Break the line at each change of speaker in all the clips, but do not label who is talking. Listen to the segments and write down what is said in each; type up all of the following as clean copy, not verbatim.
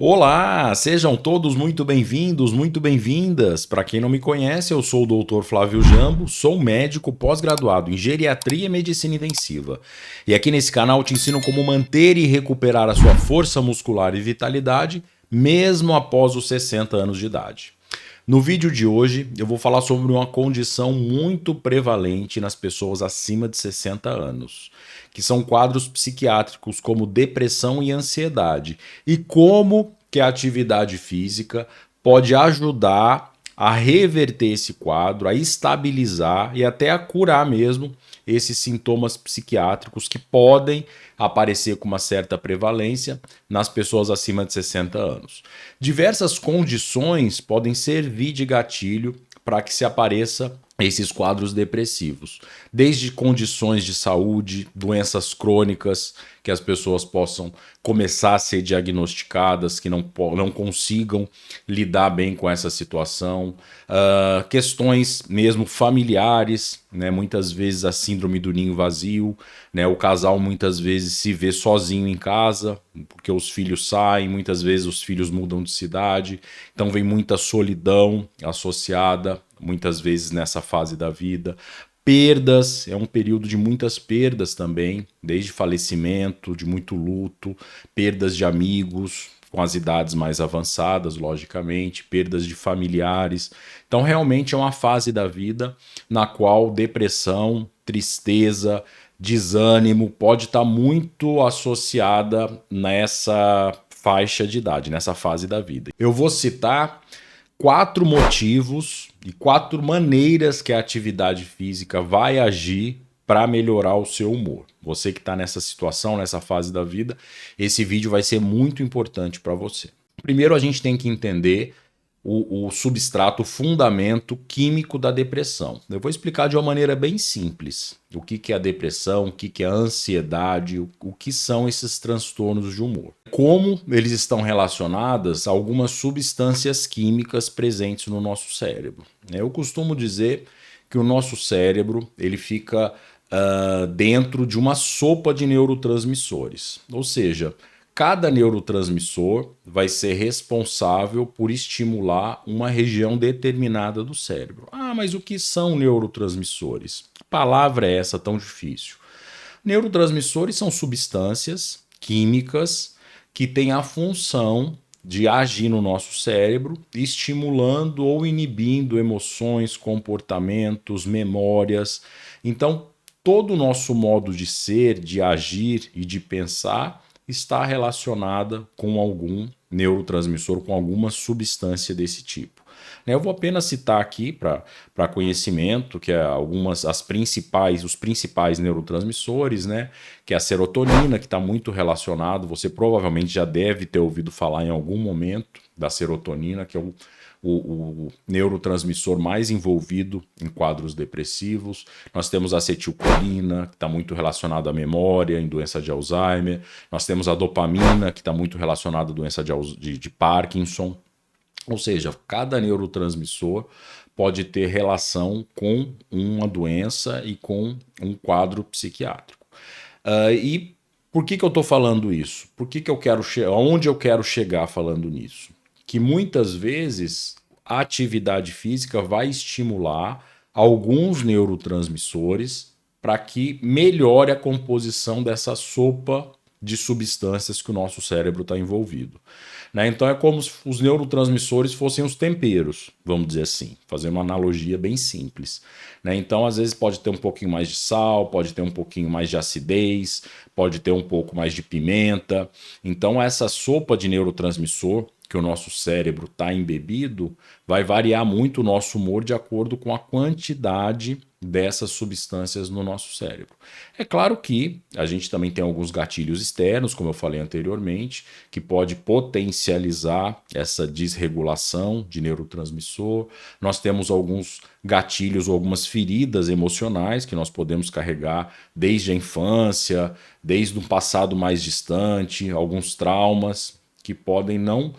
Olá, sejam todos muito bem-vindos, muito bem-vindas. Para quem não me conhece, eu sou o Dr. Flávio Jambo, sou médico pós-graduado em Geriatria e Medicina Intensiva. E aqui nesse canal te ensino como manter e recuperar a sua força muscular e vitalidade, mesmo após os 60 anos de idade. No vídeo de hoje, eu vou falar sobre uma condição muito prevalente nas pessoas acima de 60 anos, que são quadros psiquiátricos como depressão e ansiedade, e como que a atividade física pode ajudar a reverter esse quadro, a estabilizar e até a curar mesmo esses sintomas psiquiátricos que podem aparecer com uma certa prevalência nas pessoas acima de 60 anos. Diversas condições podem servir de gatilho para que se apareça esses quadros depressivos, desde condições de saúde, doenças crônicas, que as pessoas possam começar a ser diagnosticadas, que não consigam lidar bem com essa situação, questões mesmo familiares, né? Muitas vezes a síndrome do ninho vazio, né? O casal muitas vezes se vê sozinho em casa, porque os filhos saem, muitas vezes os filhos mudam de cidade, então vem muita solidão associada, muitas vezes nessa fase da vida. Perdas, é um período de muitas perdas também, desde falecimento, de muito luto, perdas de amigos com as idades mais avançadas, logicamente, perdas de familiares. Então, realmente é uma fase da vida na qual depressão, tristeza, desânimo pode estar muito associada nessa faixa de idade, nessa fase da vida. Eu vou citar 4 motivos e 4 maneiras que a atividade física vai agir para melhorar o seu humor. Você que está nessa situação, nessa fase da vida, esse vídeo vai ser muito importante para você. Primeiro, a gente tem que entender o substrato, o fundamento químico da depressão. Eu vou explicar de uma maneira bem simples o que é a depressão, o que é a ansiedade, o que são esses transtornos de humor. Como eles estão relacionados a algumas substâncias químicas presentes no nosso cérebro. Eu costumo dizer que o nosso cérebro ele fica dentro de uma sopa de neurotransmissores, ou seja, cada neurotransmissor vai ser responsável por estimular uma região determinada do cérebro. Ah, mas o que são neurotransmissores? Que palavra é essa tão difícil? Neurotransmissores são substâncias químicas que têm a função de agir no nosso cérebro, estimulando ou inibindo emoções, comportamentos, memórias. Então, todo o nosso modo de ser, de agir e de pensar está relacionada com algum neurotransmissor, com alguma substância desse tipo. Eu vou apenas citar aqui para conhecimento que é os principais neurotransmissores, né? Que é a serotonina, que está muito relacionado. Você provavelmente já deve ter ouvido falar em algum momento da serotonina, que é o neurotransmissor mais envolvido em quadros depressivos. Nós temos a acetilcolina, que está muito relacionada à memória, em doença de Alzheimer. Nós temos a dopamina, que está muito relacionada à doença de Parkinson. Ou seja, cada neurotransmissor pode ter relação com uma doença e com um quadro psiquiátrico. E por que eu estou falando isso? Por que eu quero aonde eu quero chegar falando nisso? Que muitas vezes a atividade física vai estimular alguns neurotransmissores para que melhore a composição dessa sopa de substâncias que o nosso cérebro está envolvido. Então é como se os neurotransmissores fossem os temperos, vamos dizer assim, fazer uma analogia bem simples. Então, às vezes, pode ter um pouquinho mais de sal, pode ter um pouquinho mais de acidez, pode ter um pouco mais de pimenta. Então, essa sopa de neurotransmissor que o nosso cérebro está embebido vai variar muito o nosso humor de acordo com a quantidade dessas substâncias no nosso cérebro. É claro que a gente também tem alguns gatilhos externos, como eu falei anteriormente, que pode potencializar essa desregulação de neurotransmissor. Nós temos alguns gatilhos ou algumas feridas emocionais que nós podemos carregar desde a infância, desde um passado mais distante, alguns traumas que podem não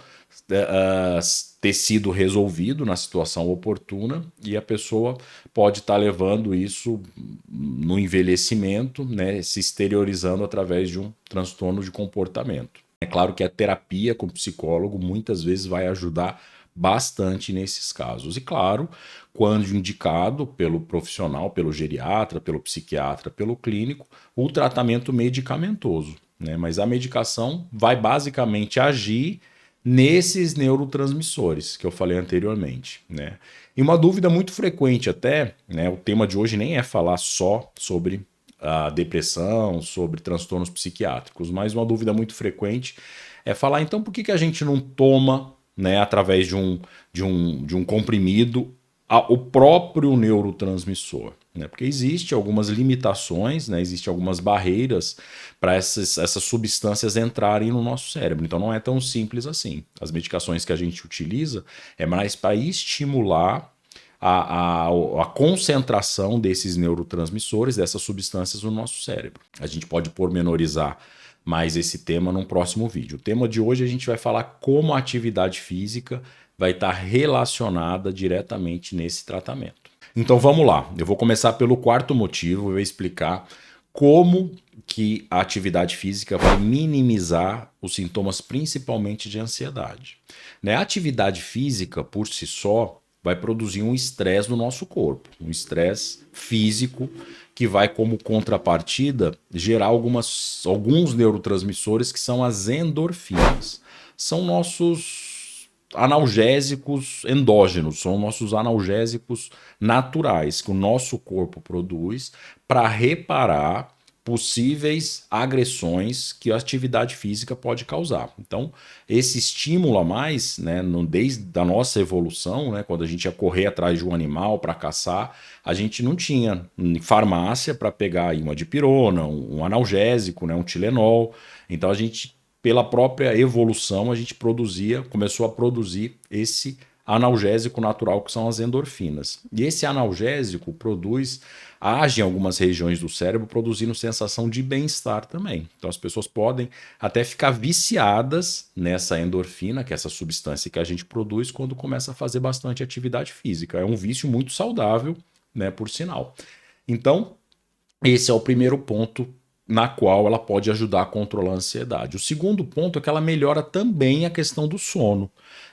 ter sido resolvido na situação oportuna e a pessoa pode estar levando isso no envelhecimento, né, se exteriorizando através de um transtorno de comportamento. É claro que a terapia com o psicólogo muitas vezes vai ajudar bastante nesses casos. E claro, quando indicado pelo profissional, pelo geriatra, pelo psiquiatra, pelo clínico, o tratamento medicamentoso, né? Mas a medicação vai basicamente agir nesses neurotransmissores que eu falei anteriormente, né? E uma dúvida muito frequente até, né? O tema de hoje nem é falar só sobre a depressão, sobre transtornos psiquiátricos, mas uma dúvida muito frequente é falar, então, por que que a gente não toma, né, através de um comprimido, o próprio neurotransmissor? Né? Porque existe algumas limitações, né, existem algumas barreiras para essas substâncias entrarem no nosso cérebro. Então não é tão simples assim. As medicações que a gente utiliza é mais para estimular a concentração desses neurotransmissores, dessas substâncias no nosso cérebro. A gente pode pormenorizar mais esse tema num próximo vídeo. O tema de hoje a gente vai falar como a atividade física vai estar relacionada diretamente nesse tratamento. Então vamos lá, eu vou começar pelo quarto motivo, eu vou explicar como que a atividade física vai minimizar os sintomas principalmente de ansiedade. Né? A atividade física, por si só, vai produzir um estresse no nosso corpo, um estresse físico que vai, como contrapartida, gerar alguns neurotransmissores que são as endorfinas. São nossos analgésicos endógenos, são nossos analgésicos naturais que o nosso corpo produz para reparar possíveis agressões que a atividade física pode causar. Então, esse estímulo a mais, né, desde a nossa evolução, né, quando a gente ia correr atrás de um animal para caçar, a gente não tinha farmácia para pegar aí uma dipirona, um analgésico, né, um Tilenol. Então, a gente, pela própria evolução, a gente começou a produzir esse analgésico natural que são as endorfinas. E esse analgésico age em algumas regiões do cérebro produzindo sensação de bem-estar também. Então as pessoas podem até ficar viciadas nessa endorfina, que é essa substância que a gente produz quando começa a fazer bastante atividade física. É um vício muito saudável, né, por sinal. Então, esse é o primeiro ponto na qual ela pode ajudar a controlar a ansiedade. O segundo ponto é que ela melhora também a questão do sono.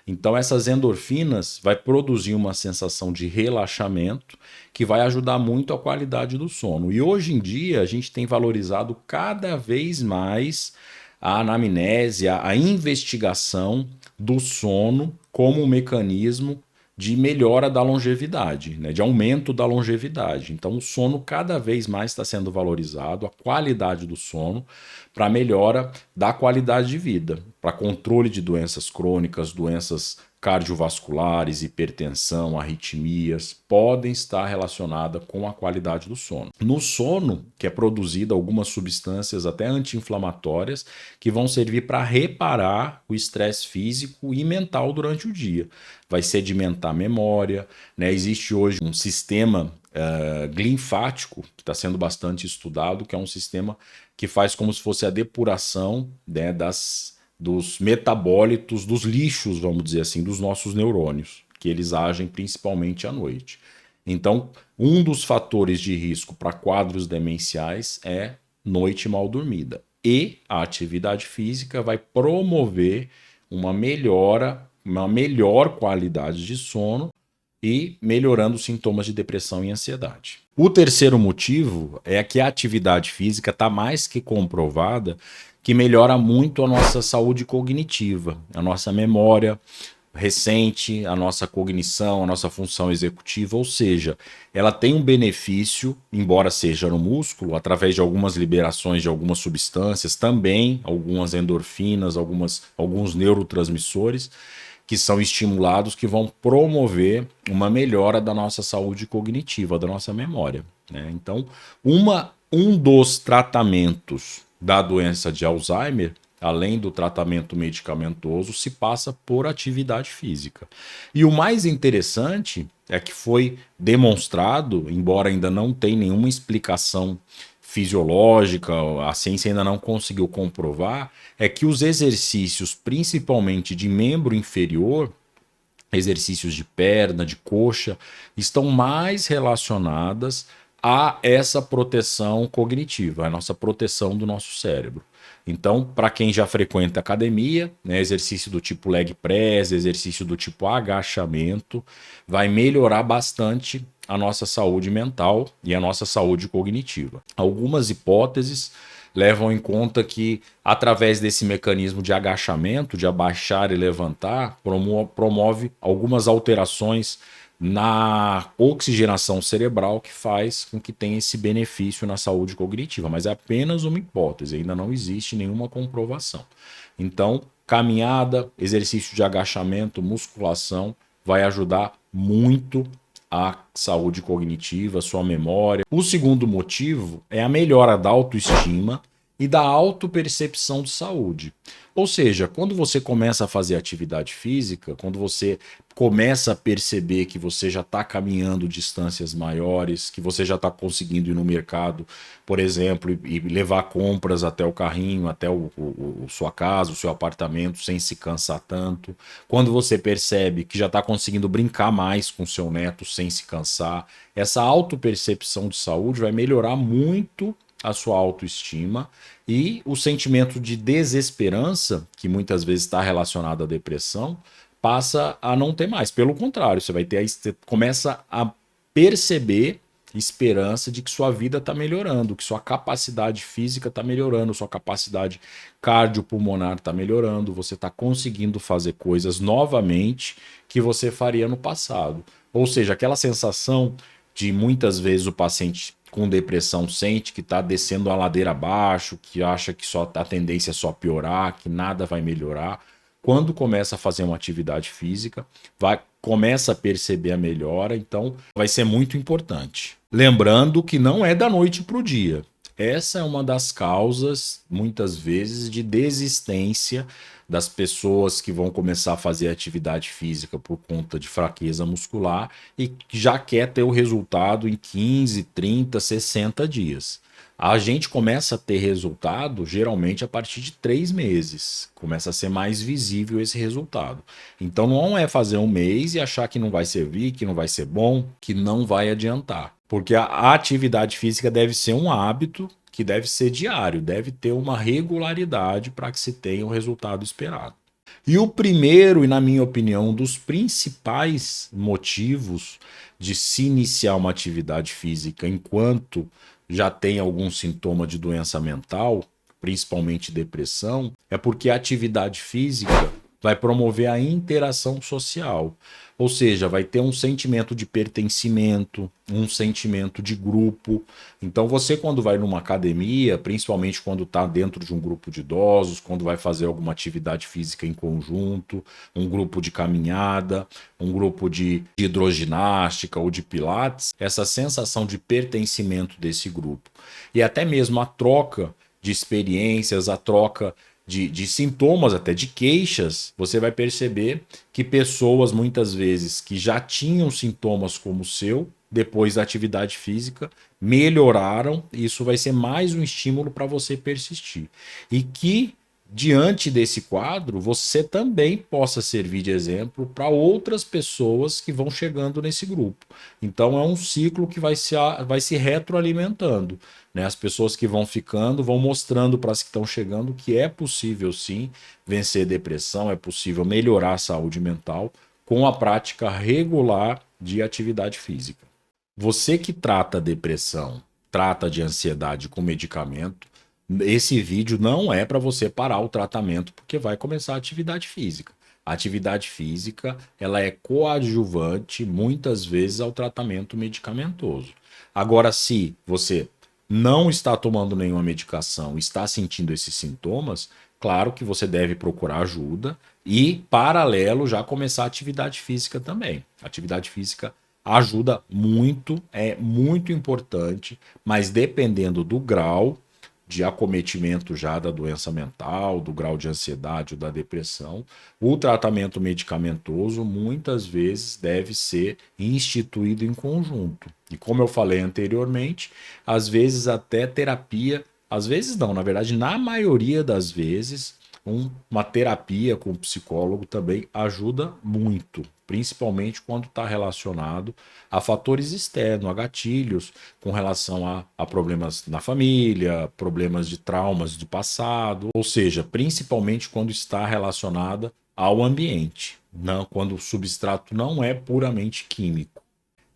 Então essas endorfinas vai produzir uma sensação de relaxamento que vai ajudar muito a qualidade do sono. E hoje em dia a gente tem valorizado cada vez mais a anamnese, a investigação do sono como um mecanismo de melhora da longevidade, né, de aumento da longevidade. Então, o sono cada vez mais está sendo valorizado, a qualidade do sono, para melhora da qualidade de vida, para controle de doenças crônicas, doenças cardiovasculares, hipertensão, arritmias, podem estar relacionadas com a qualidade do sono. No sono, que é produzida algumas substâncias até anti-inflamatórias que vão servir para reparar o estresse físico e mental durante o dia. Vai sedimentar a memória, né? Existe hoje um sistema linfático que está sendo bastante estudado, que é um sistema que faz como se fosse a depuração, né, dos metabólitos, dos lixos, vamos dizer assim, dos nossos neurônios, que eles agem principalmente à noite. Então, um dos fatores de risco para quadros demenciais é noite mal dormida. E a atividade física vai promover uma melhor qualidade de sono e melhorando os sintomas de depressão e ansiedade. O terceiro motivo é que a atividade física está mais que comprovada que melhora muito a nossa saúde cognitiva, a nossa memória recente, a nossa cognição, a nossa função executiva, ou seja, ela tem um benefício, embora seja no músculo, através de algumas liberações de algumas substâncias, também algumas endorfinas, alguns neurotransmissores, que são estimulados, que vão promover uma melhora da nossa saúde cognitiva, da nossa memória. Né? Então, um dos tratamentos da doença de Alzheimer, além do tratamento medicamentoso, se passa por atividade física. E o mais interessante é que foi demonstrado, embora ainda não tenha nenhuma explicação fisiológica, a ciência ainda não conseguiu comprovar, é que os exercícios, principalmente de membro inferior, exercícios de perna, de coxa, estão mais relacionadas a essa proteção cognitiva, a nossa proteção do nosso cérebro. Então, para quem já frequenta academia, né, exercício do tipo leg press, exercício do tipo agachamento, vai melhorar bastante a nossa saúde mental e a nossa saúde cognitiva. Algumas hipóteses levam em conta que, através desse mecanismo de agachamento, de abaixar e levantar, promove algumas alterações na oxigenação cerebral que faz com que tenha esse benefício na saúde cognitiva, mas é apenas uma hipótese, ainda não existe nenhuma comprovação. Então, caminhada, exercício de agachamento, musculação vai ajudar muito a saúde cognitiva, sua memória. O segundo motivo é a melhora da autoestima e da autopercepção de saúde. Ou seja, quando você começa a fazer atividade física, quando você começa a perceber que você já está caminhando distâncias maiores, que você já está conseguindo ir no mercado, por exemplo, e levar compras até o carrinho, até sua casa, o seu apartamento, sem se cansar tanto. Quando você percebe que já está conseguindo brincar mais com seu neto sem se cansar, essa autopercepção de saúde vai melhorar muito a sua autoestima e o sentimento de desesperança, que muitas vezes está relacionado à depressão, passa a não ter mais. Pelo contrário, você começa a perceber esperança de que sua vida está melhorando, que sua capacidade física está melhorando, sua capacidade cardiopulmonar está melhorando, você está conseguindo fazer coisas novamente que você faria no passado. Ou seja, aquela sensação de muitas vezes o paciente com depressão sente que está descendo a ladeira abaixo, que acha que só a tendência é só piorar, que nada vai melhorar. Quando começa a fazer uma atividade física, começa a perceber a melhora, então vai ser muito importante. Lembrando que não é da noite para o dia. Essa é uma das causas, muitas vezes, de desistência das pessoas que vão começar a fazer atividade física por conta de fraqueza muscular e que já quer ter o resultado em 15, 30, 60 dias. A gente começa a ter resultado geralmente a partir de 3 meses. Começa a ser mais visível esse resultado. Então não é fazer um mês e achar que não vai servir, que não vai ser bom, que não vai adiantar. Porque a atividade física deve ser um hábito que deve ser diário, deve ter uma regularidade para que se tenha o resultado esperado. E o primeiro, e na minha opinião, um dos principais motivos de se iniciar uma atividade física enquanto já tem algum sintoma de doença mental, principalmente depressão, é porque a atividade física vai promover a interação social. Ou seja, vai ter um sentimento de pertencimento, um sentimento de grupo. Então você, quando vai numa academia, principalmente quando está dentro de um grupo de idosos, quando vai fazer alguma atividade física em conjunto, um grupo de caminhada, um grupo de hidroginástica ou de pilates, essa sensação de pertencimento desse grupo. E até mesmo a troca de experiências, a troca de sintomas, até de queixas, você vai perceber que pessoas, muitas vezes, que já tinham sintomas como o seu, depois da atividade física, melhoraram, e isso vai ser mais um estímulo para você persistir. E que, diante desse quadro, você também possa servir de exemplo para outras pessoas que vão chegando nesse grupo. Então é um ciclo que vai se retroalimentando, né? As pessoas que vão ficando vão mostrando para as que estão chegando que é possível sim vencer depressão, é possível melhorar a saúde mental com a prática regular de atividade física. Você que trata depressão, trata de ansiedade com medicamento, esse vídeo não é para você parar o tratamento porque vai começar a atividade física. A atividade física, ela é coadjuvante muitas vezes ao tratamento medicamentoso. Agora, se você não está tomando nenhuma medicação, está sentindo esses sintomas, claro que você deve procurar ajuda e, paralelo, já começar a atividade física também. A atividade física ajuda muito, é muito importante, mas dependendo do grau de acometimento já da doença mental, do grau de ansiedade ou da depressão, o tratamento medicamentoso muitas vezes deve ser instituído em conjunto. E como eu falei anteriormente, às vezes até terapia, às vezes não, na verdade, na maioria das vezes, uma terapia com o psicólogo também ajuda muito, principalmente quando está relacionado a fatores externos, a gatilhos, com relação a problemas na família, problemas de traumas do passado, ou seja, principalmente quando está relacionada ao ambiente, não, quando o substrato não é puramente químico.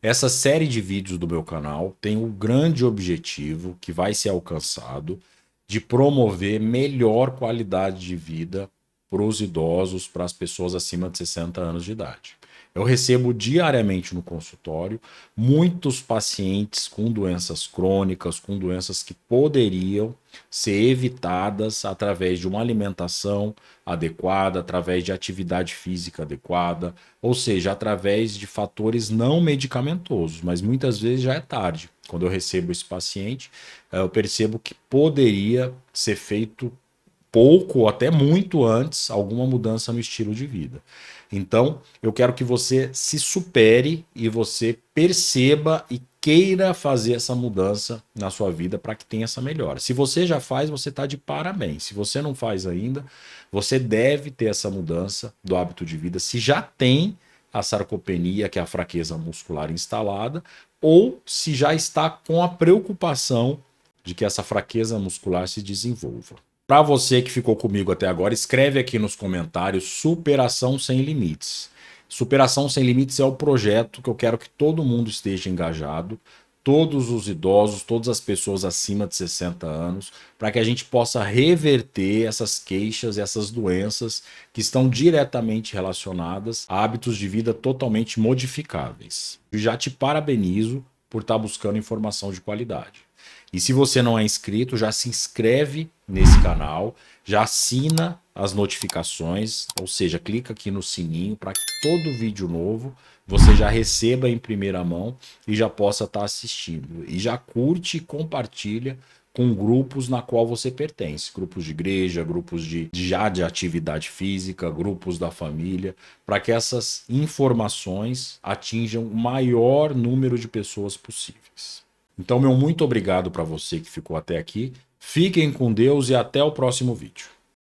Essa série de vídeos do meu canal tem o grande objetivo que vai ser alcançado de promover melhor qualidade de vida para os idosos, para as pessoas acima de 60 anos de idade. Eu recebo diariamente no consultório muitos pacientes com doenças crônicas, com doenças que poderiam ser evitadas através de uma alimentação adequada, através de atividade física adequada, ou seja, através de fatores não medicamentosos, mas muitas vezes já é tarde. Quando eu recebo esse paciente, eu percebo que poderia ser feito pouco ou até muito antes alguma mudança no estilo de vida. Então, eu quero que você se supere e você perceba e queira fazer essa mudança na sua vida para que tenha essa melhora. Se você já faz, você está de parabéns. Se você não faz ainda, você deve ter essa mudança do hábito de vida. Se já tem a sarcopenia, que é a fraqueza muscular instalada, ou se já está com a preocupação de que essa fraqueza muscular se desenvolva. Para você que ficou comigo até agora, escreve aqui nos comentários Superação Sem Limites. Superação Sem Limites é o projeto que eu quero que todo mundo esteja engajado, todos os idosos, todas as pessoas acima de 60 anos, para que a gente possa reverter essas queixas, essas doenças que estão diretamente relacionadas a hábitos de vida totalmente modificáveis. Eu já te parabenizo por estar buscando informação de qualidade. E se você não é inscrito, já se inscreve nesse canal, já assina as notificações, ou seja, clica aqui no sininho para que todo vídeo novo você já receba em primeira mão e já possa estar assistindo. E já curte e compartilha com grupos na qual você pertence, grupos de igreja, grupos de atividade física, grupos da família, para que essas informações atinjam o maior número de pessoas possíveis. Então, meu muito obrigado para você que ficou até aqui. Fiquem com Deus e até o próximo vídeo.